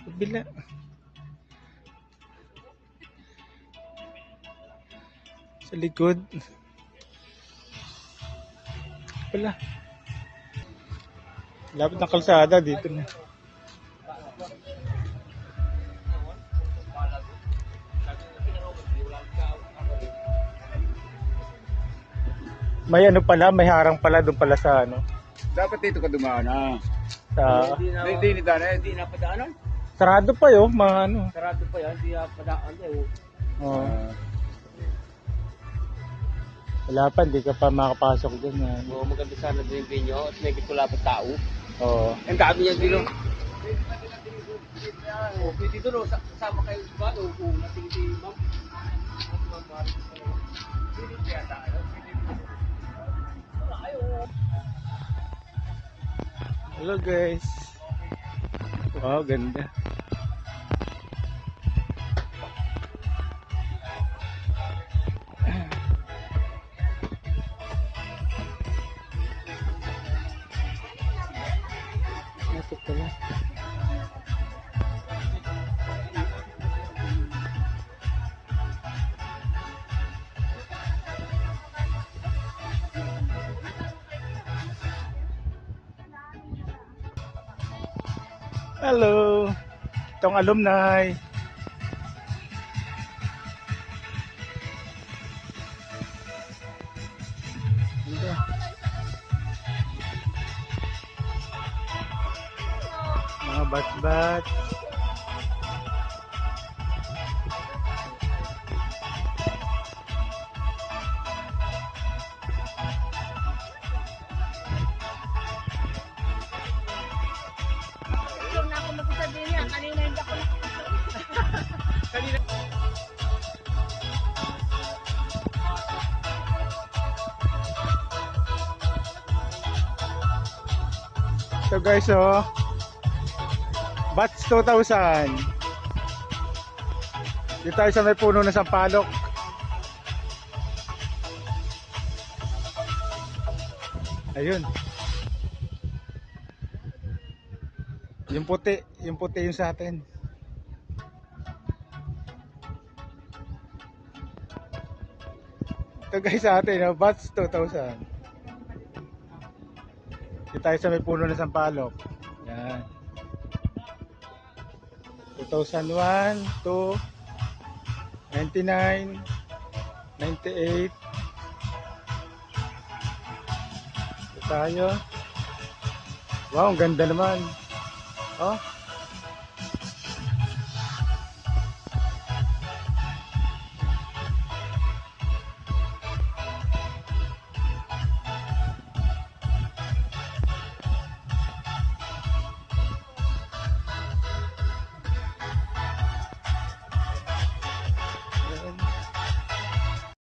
Bila. Sa likod. Wala. Lapit ng kalsada dito na. May ano pala, may harang pala doon pala sa ano. Dapat dito ka dumaan ah. Sa Hindi na padaanan. sarado pa 'yo, mga ano. Sarado pa yan, hindi na padaan eh. Oh. Wala pa, hindi ka pa makapasok doon. Oo, maganda sana din yung venue at may wala pa tao. Oo. Ang dami niya dito. Pwede dito no, kasama kayo ba? Oo, nating si ma'am. Hello guys. Wow, ganda. Ito pala. Hello. Itong alumni. Mga bat-bat. Na ako magsasabihin niya, kanina hindi ako Kanina. So guys, oh. Batch 2000. Dito tayo sa may puno ng sampalok. Ayun. Yung puti yung sa atin. Ito guys sa atin, oh, batch 2000. Dito tayo sa may puno ng sampalok. Yan. 2001 to 99, 98. Ito tayo. Wow, ang ganda naman. Oh.